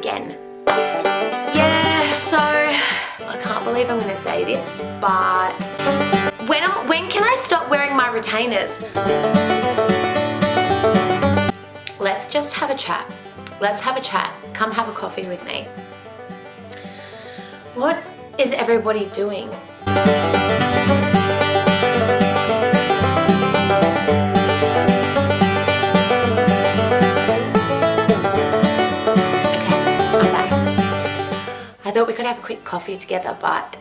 again. Yeah, so I can't believe I'm gonna say this, but when can I stop wearing my retainers? Let's just have a chat. Let's have a chat. Come have a coffee with me. What is everybody doing? I thought we could have a quick coffee together, but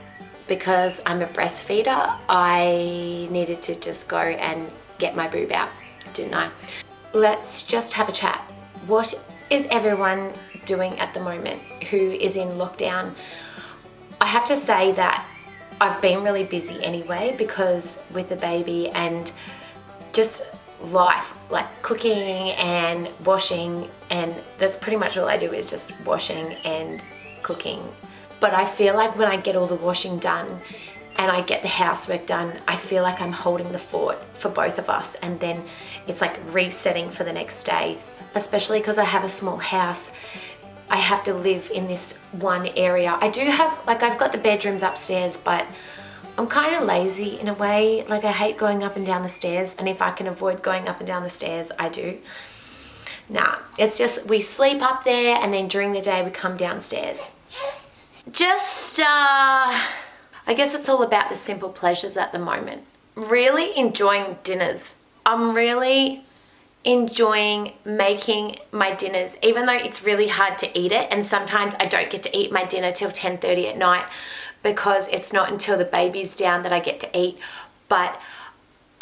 because I'm a breastfeeder, I needed to just go and get my boob out, didn't I? Let's just have a chat. What is everyone doing at the moment who is in lockdown? I have to say that I've been really busy anyway, because with the baby and just life, like cooking and washing, and that's pretty much all I do is just washing and cooking. But I feel like when I get all the washing done and I get the housework done, I feel like I'm holding the fort for both of us, and then it's like resetting for the next day, especially because I have a small house. I have to live in this one area. I do have, like, I've got the bedrooms upstairs, but I'm kind of lazy in a way. Like, I hate going up and down the stairs, and if I can avoid going up and down the stairs, I do. Nah, it's just we sleep up there, and then during the day we come downstairs. Just, I guess it's all about the simple pleasures at the moment. Really enjoying dinners. I'm really enjoying making my dinners, even though it's really hard to eat it, and sometimes I don't get to eat my dinner till 10:30 at night because it's not until the baby's down that I get to eat. But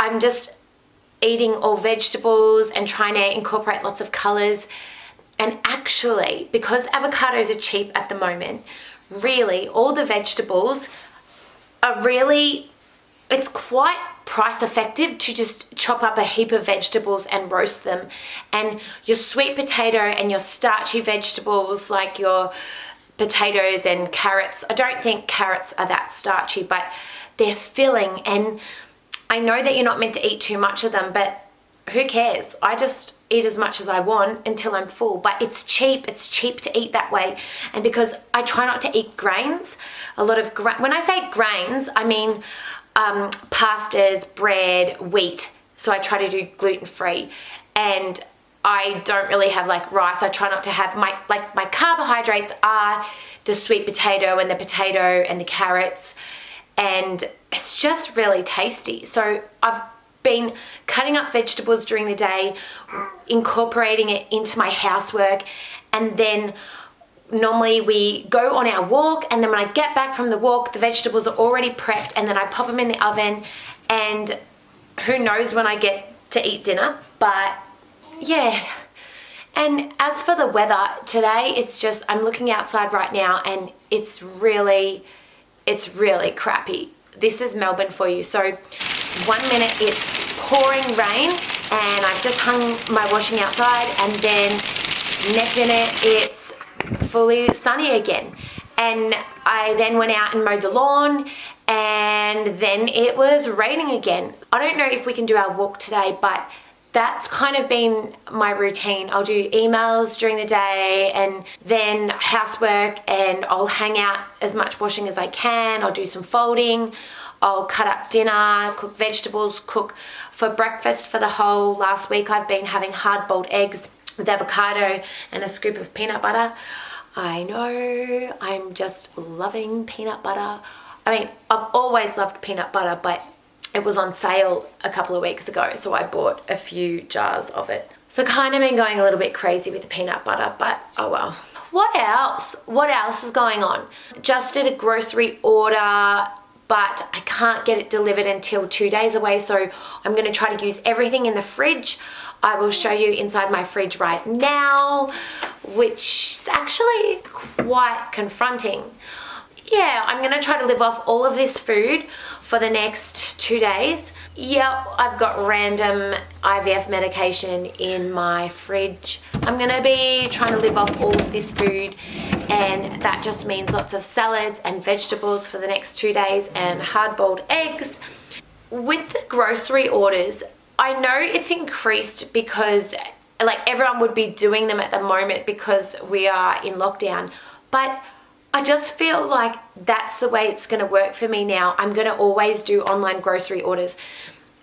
I'm just eating all vegetables and trying to incorporate lots of colors. And actually, because avocados are cheap at the moment, really all the vegetables are really, it's quite price effective to just chop up a heap of vegetables and roast them. And your sweet potato and your starchy vegetables like your potatoes and carrots, I don't think carrots are that starchy, but they're filling. And I know that you're not meant to eat too much of them, but who cares? I just eat as much as I want until I'm full. But it's cheap to eat that way. And because I try not to eat grains, when I say grains, I mean pastas, bread, wheat. So I try to do gluten-free, and I don't really have like rice. I try not to have my carbohydrates are the sweet potato and the carrots, and it's just really tasty. So I've been cutting up vegetables during the day, incorporating it into my housework, and then normally we go on our walk, and then when I get back from the walk, the vegetables are already prepped, and then I pop them in the oven, and who knows when I get to eat dinner. But yeah. And as for the weather today, it's just, I'm looking outside right now, and it's really crappy. This is Melbourne for you. So 1 minute it's pouring rain, and I've just hung my washing outside, and then next minute it's fully sunny again. And I then went out and mowed the lawn, and then it was raining again. I don't know if we can do our walk today, but that's kind of been my routine. I'll do emails during the day, and then housework, and I'll hang out as much washing as I can. I'll do some folding. I'll cut up dinner, cook vegetables, cook for breakfast. For the whole last week, I've been having hard-boiled eggs with avocado and a scoop of peanut butter. I know, I'm just loving peanut butter. I mean, I've always loved peanut butter, but it was on sale a couple of weeks ago, so I bought a few jars of it. So kind of been going a little bit crazy with the peanut butter, but oh well. What else? What else is going on? Just did a grocery order, but I can't get it delivered until 2 days away, so I'm going to try to use everything in the fridge. I will show you inside my fridge right now, which is actually quite confronting. Yeah, I'm going to try to live off all of this food for the next 2 days. Yep, I've got random IVF medication in my fridge. I'm going to be trying to live off all of this food, and that just means lots of salads and vegetables for the next 2 days and hard-boiled eggs. With the grocery orders, I know it's increased because like everyone would be doing them at the moment because we are in lockdown. But I just feel like that's the way it's going to work for me now. I'm going to always do online grocery orders.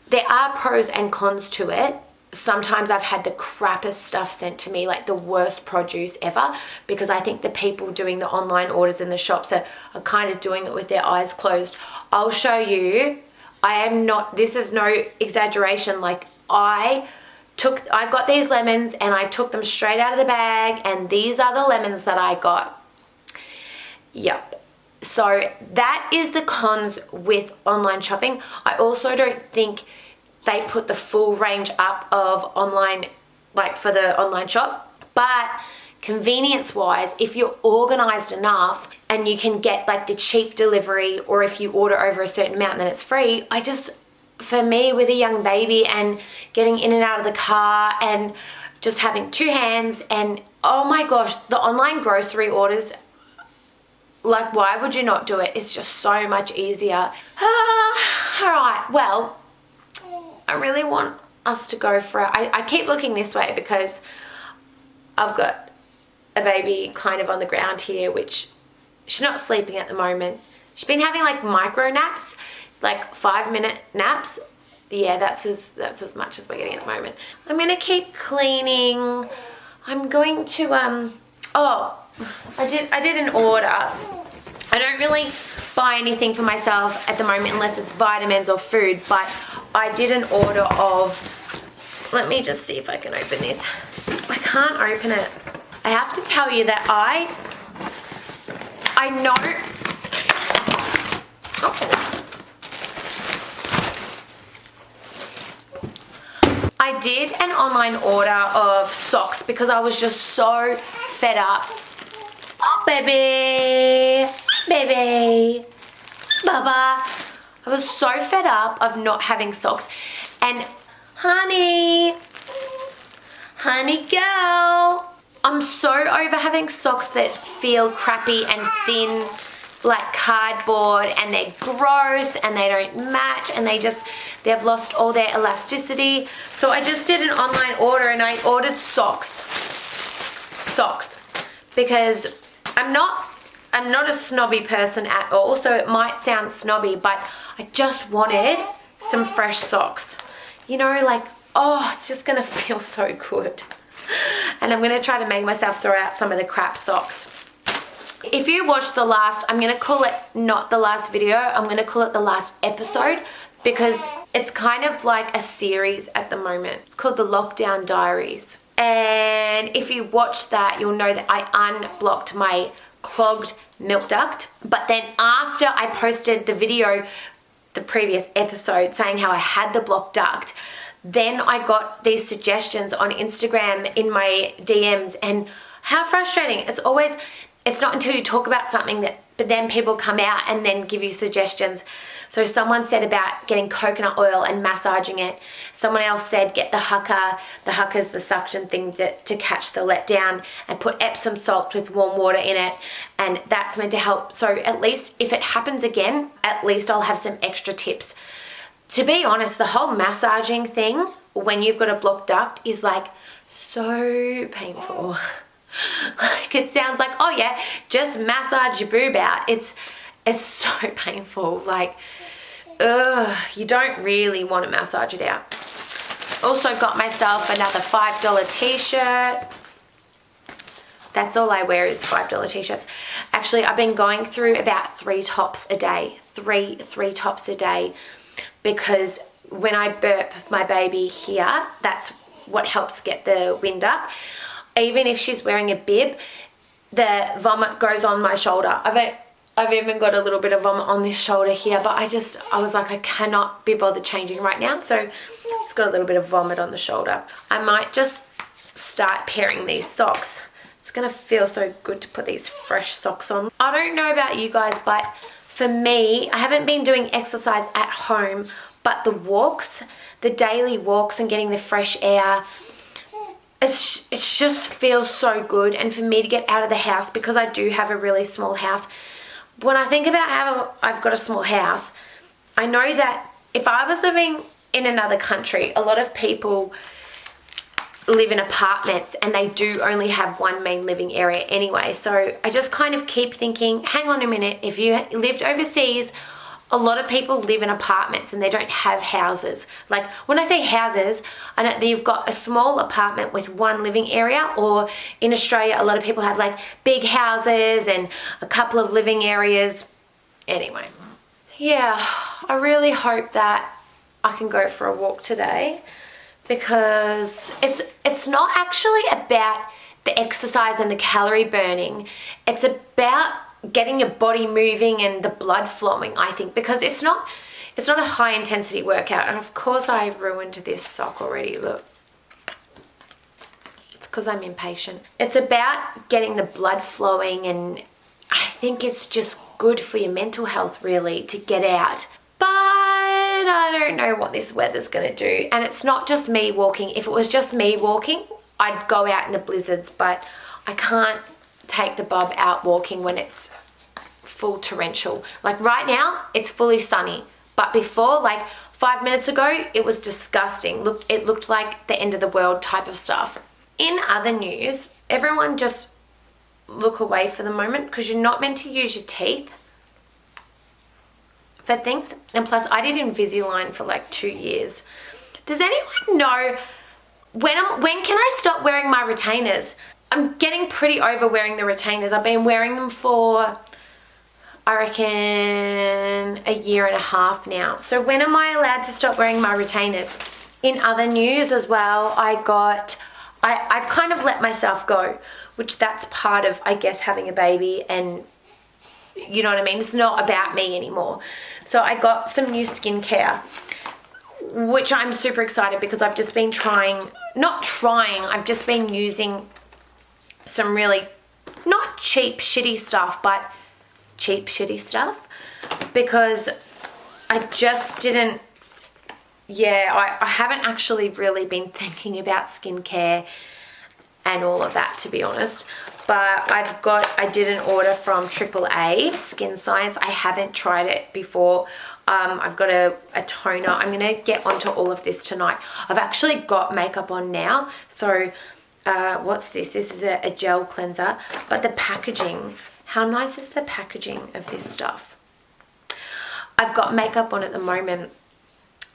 There are pros and cons to it. Sometimes I've had the crappiest stuff sent to me, like the worst produce ever, because I think the people doing the online orders in the shops are kind of doing it with their eyes closed. I'll show you. This is no exaggeration. Like I got these lemons and I took them straight out of the bag, and these are the lemons that I got. Yep. So that is the cons with online shopping. I also don't think they put the full range up of online, like for the online shop. But convenience wise, if you're organized enough and you can get like the cheap delivery, or if you order over a certain amount then it's free, for me with a young baby and getting in and out of the car and just having two hands, and oh my gosh, the online grocery orders, like why would you not do it? It's just so much easier. All right, well, I really want us to go for it. I keep looking this way because I've got a baby kind of on the ground here, which she's not sleeping at the moment. She's been having like micro naps, like 5-minute naps. Yeah, that's as much as we're getting at the moment. I'm gonna keep cleaning. I'm going to I did an order. I don't really buy anything for myself at the moment unless it's vitamins or food, but I did an order of, let me just see if I can open this. I can't open it. I have to tell you that I know, I did an online order of socks because I was just so fed up. Oh, baby, Baba. I was so fed up of not having socks. And honey girl, I'm so over having socks that feel crappy and thin like cardboard, and they're gross and they don't match, and they've lost all their elasticity. So I just did an online order and I ordered socks because I'm not a snobby person at all, so it might sound snobby, but I just wanted some fresh socks. You know, like, oh, it's just gonna feel so good. And I'm gonna try to make myself throw out some of the crap socks. If you watched the last, I'm gonna call it not the last video, I'm gonna call it the last episode, because it's kind of like a series at the moment. It's called the Lockdown Diaries. And if you watch that, you'll know that I unblocked my clogged milk duct. But then after I posted the video, the previous episode, saying how I had the blocked duct, then I got these suggestions on Instagram in my DMs, and how frustrating. It's not until you talk about something but then people come out and then give you suggestions. So someone said about getting coconut oil and massaging it. Someone else said get the Hugger. The Hugger's the suction thing to catch the letdown, and put Epsom salt with warm water in it, and that's meant to help. So at least if it happens again, at least I'll have some extra tips. To be honest, the whole massaging thing when you've got a blocked duct is like so painful. Like it sounds like, oh yeah, just massage your boob out. It's so painful. Like, you don't really want to massage it out. Also got myself another $5 t-shirt. That's all I wear is $5 t-shirts. Actually, I've been going through about 3 tops a day. Three tops a day, because when I burp my baby here, that's what helps get the wind up. Even if she's wearing a bib, the vomit goes on my shoulder. I've even got a little bit of vomit on this shoulder here, but I was like, I cannot be bothered changing right now, so I've just got a little bit of vomit on the shoulder. I might just start pairing these socks. It's gonna feel so good to put these fresh socks on. I don't know about you guys, but for me, I haven't been doing exercise at home, but the walks, the daily walks and getting the fresh air, it just feels so good. And for me to get out of the house, because I do have a really small house, when I think about how I've got a small house, I know that if I was living in another country, a lot of people, live in apartments and they do only have one main living area anyway. So I just kind of keep thinking, hang on a minute, if you lived overseas, a lot of people live in apartments and they don't have houses. Like when I say houses, I know that you've got a small apartment with one living area, or in Australia, a lot of people have like big houses and a couple of living areas. Anyway, yeah, I really hope that I can go for a walk today, because it's not actually about the exercise and the calorie burning. It's about getting your body moving and the blood flowing, I think, because it's not a high intensity workout. And of course I ruined this sock already, look. It's because I'm impatient. It's about getting the blood flowing, and I think it's just good for your mental health really to get out. But I don't know what this weather's gonna do. And it's not just me walking. If it was just me walking, I'd go out in the blizzards, but I can't take the Bob out walking when it's full torrential. Like right now, it's fully sunny. But before, like 5 minutes ago, it was disgusting. Look, it looked like the end of the world type of stuff. In other news, everyone just look away for the moment, because you're not meant to use your teeth for things. And plus, I did Invisalign for like 2 years. Does anyone know when can I stop wearing my retainers? I'm getting pretty over wearing the retainers. I've been wearing them for, I reckon, a year and a half now. So when am I allowed to stop wearing my retainers? In other news as well, I've kind of let myself go, which that's part of, I guess, having a baby, and you know what I mean? It's not about me anymore. So I got some new skincare, which I'm super excited, because I've just been I've just been using some really not cheap shitty stuff, but cheap shitty stuff, because I just didn't, I haven't actually really been thinking about skincare and all of that, to be honest. But I did an order from AAA Skin Science. I haven't tried it before. I've got a toner. I'm gonna get onto all of this tonight. I've actually got makeup on now, so what's this? This is a gel cleanser, but the packaging, how nice is the packaging of this stuff? I've got makeup on at the moment,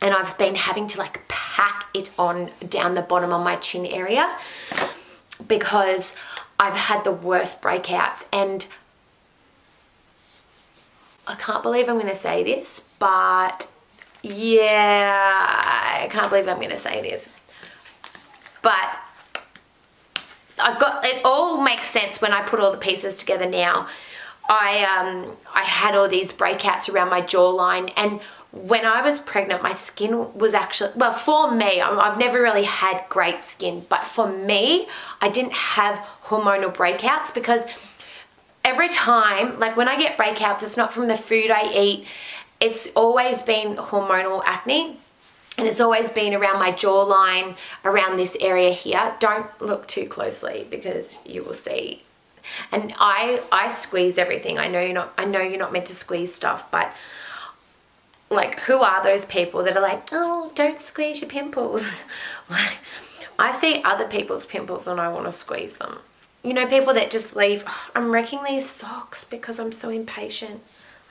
and I've been having to like pack it on down the bottom of my chin area, because I've had the worst breakouts. And I can't believe I'm gonna say this, but yeah, I can't believe I'm gonna say this, but it all makes sense when I put all the pieces together now. I had all these breakouts around my jawline, and when I was pregnant, my skin was actually, well, for me, I've never really had great skin, but for me, I didn't have hormonal breakouts, because every time, like when I get breakouts, it's not from the food I eat. It's always been hormonal acne. And it's always been around my jawline, around this area here. Don't look too closely, because you will see. And I squeeze everything. I know you're not meant to squeeze stuff, but like, who are those people that are like, oh, don't squeeze your pimples? Like, I see other people's pimples and I want to squeeze them. You know, people that just leave, oh, I'm wrecking these socks because I'm so impatient.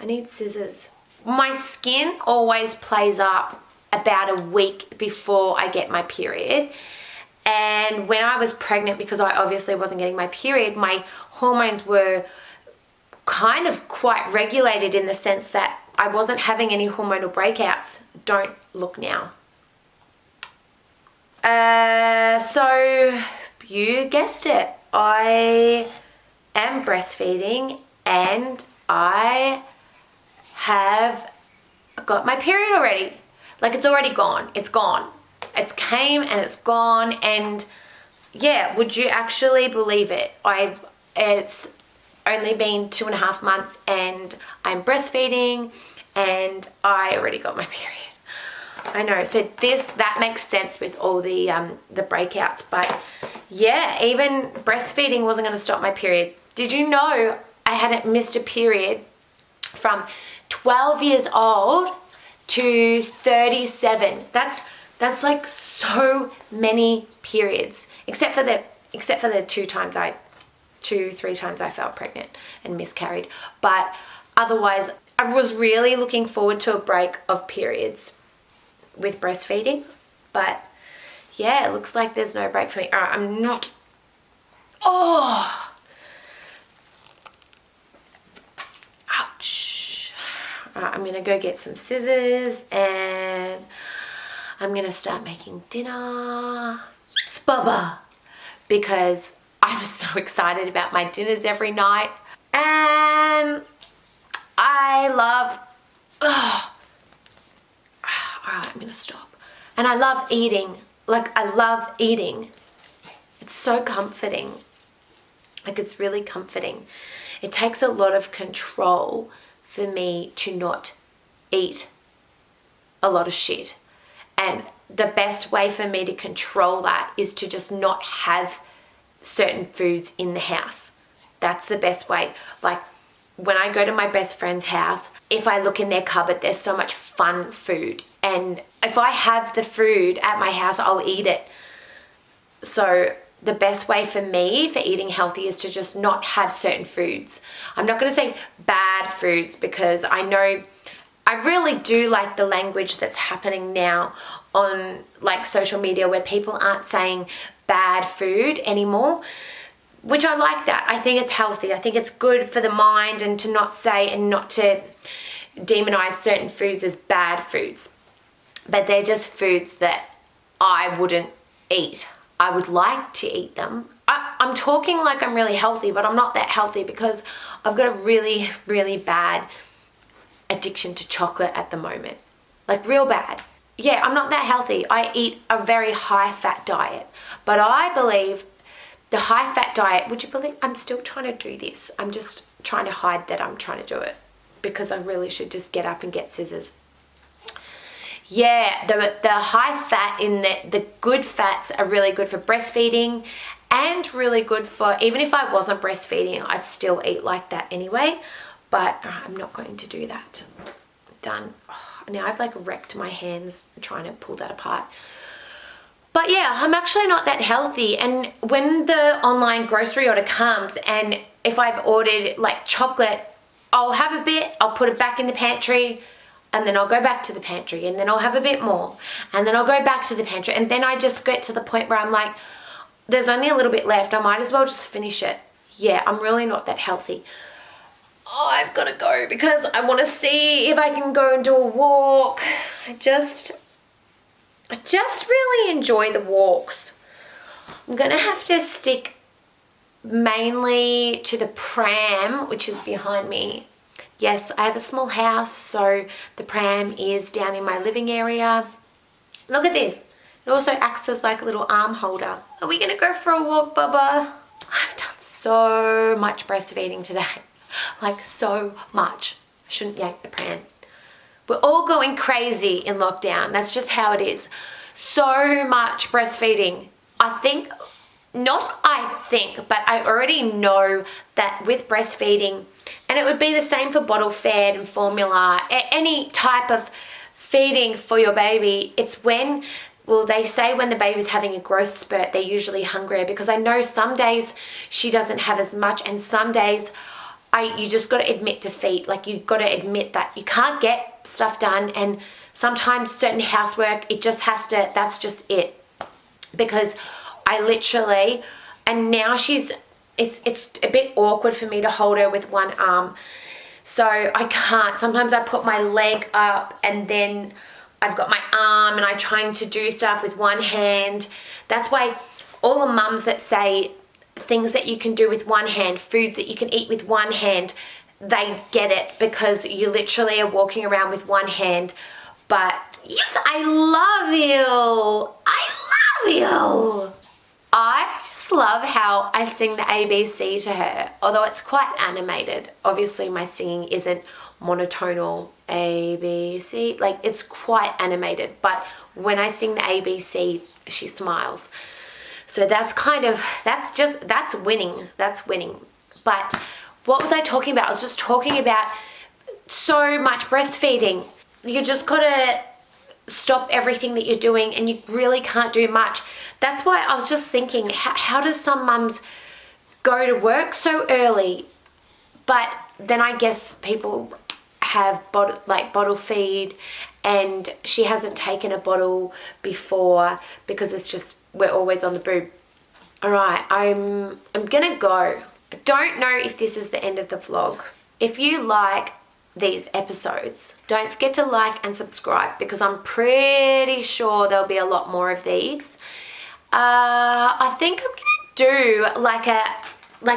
I need scissors. My skin always plays up about a week before I get my period. And when I was pregnant, because I obviously wasn't getting my period, my hormones were kind of quite regulated, in the sense that I wasn't having any hormonal breakouts. Don't look now. So you guessed it, I am breastfeeding, and I have got my period already. Like, it's already gone. It's gone. It's came and it's gone. And yeah, would you actually believe it? It's only been 2.5 months and I'm breastfeeding, and I already got my period. I know, so that makes sense with all the breakouts. But yeah, even breastfeeding wasn't going to stop my period. Did you know I hadn't missed a period from 12 years old to 37? That's like so many periods except for the 3 times I felt pregnant and miscarried. But otherwise, I was really looking forward to a break of periods with breastfeeding. But yeah, it looks like there's no break for me. All right, I'm not... Oh! Ouch. All right, I'm going to go get some scissors and I'm going to start making dinner. Yes, Bubba! Because I'm so excited about my dinners every night. And I love... Oh. All right, I'm going to stop. And I love eating. Like, I love eating. It's so comforting. Like, it's really comforting. It takes a lot of control for me to not eat a lot of shit. And the best way for me to control that is to just not have certain foods in the house. That's the best way. Like, when I go to my best friend's house, if I look in their cupboard, there's so much fun food. And if I have the food at my house, I'll eat it. So the best way for me for eating healthy is to just not have certain foods. I'm not going to say bad foods, because I know I really do like the language that's happening now on like social media, where people aren't saying bad food anymore, which I like that. I think it's healthy. I think it's good for the mind, and to not say and not to demonize certain foods as bad foods. But they're just foods that I wouldn't eat. I would like to eat them. I'm talking like I'm really healthy, but I'm not that healthy because I've got a really, really bad addiction to chocolate at the moment. Like, real bad. Yeah, I'm not that healthy. I eat a very high-fat diet. But I believe the high-fat diet, would you believe I'm still trying to do this? I'm just trying to hide that I'm trying to do it, because I really should just get up and get scissors. Yeah, the high fat in the good fats are really good for breastfeeding, and really good for, even if I wasn't breastfeeding, I'd still eat like that anyway. But I'm not going to do that. Done. Oh, now I've like wrecked my hands trying to pull that apart. But yeah, I'm actually not that healthy. And when the online grocery order comes, and if I've ordered like chocolate, I'll have a bit, I'll put it back in the pantry, and then I'll go back to the pantry, and then I'll have a bit more, and then I'll go back to the pantry, and then I just get to the point where I'm like, there's only a little bit left, I might as well just finish it. Yeah, I'm really not that healthy. Oh, I've got to go because I want to see if I can go and do a walk. I just really enjoy the walks. I'm going to have to stick mainly to the pram, which is behind me. Yes, I have a small house, so the pram is down in my living area. Look at this. It also acts as like a little arm holder. Are we gonna go for a walk, Bubba? I've done so much breastfeeding today. Like, so much. I shouldn't yank the pram. We're all going crazy in lockdown. That's just how it is. So much breastfeeding. But I already know that with breastfeeding, and it would be the same for bottle fed and formula, any type of feeding for your baby, it's when, well, they say when the baby's having a growth spurt, they're usually hungrier, because I know some days she doesn't have as much, and some days you just got to admit defeat. Like, you got to admit that you can't get stuff done, and sometimes certain housework, it just has to, that's just it. Because I literally, and now it's a bit awkward for me to hold her with one arm. So I can't. Sometimes I put my leg up and then I've got my arm and I'm trying to do stuff with one hand. That's why all the mums that say things that you can do with one hand, foods that you can eat with one hand, they get it, because you literally are walking around with one hand. But yes, I love you. I love you. I just love how I sing the ABC to her, although it's quite animated. Obviously my singing isn't monotonal ABC, like, it's quite animated, but when I sing the ABC, she smiles. So that's winning. That's winning. But what was I talking about? I was just talking about so much breastfeeding. You just gotta stop everything that you're doing and you really can't do much. That's why I was just thinking, how do some mums go to work so early? But then I guess people have bottle feed, and she hasn't taken a bottle before because it's just, we're always on the boob. All right, I'm gonna go. I don't know if this is the end of the vlog. If you like these episodes, don't forget to like and subscribe, because I'm pretty sure there'll be a lot more of these. I think I'm gonna do like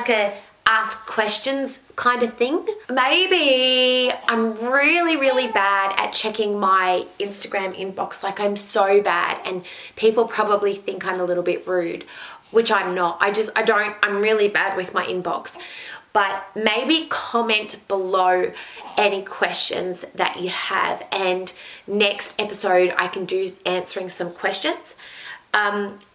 a ask questions kind of thing. Maybe I'm really bad at checking my Instagram inbox. Like, I'm so bad, and people probably think I'm a little bit rude, which I'm not. I'm really bad with my inbox. But maybe comment below any questions that you have, and next episode I can do answering some questions.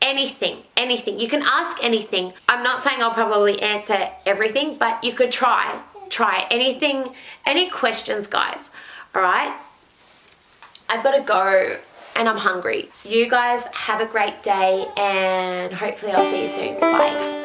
Anything. You can ask anything. I'm not saying I'll probably answer everything, but you could try anything, any questions, guys. All right? I've got to go and I'm hungry. You guys have a great day, and hopefully I'll see you soon. Bye.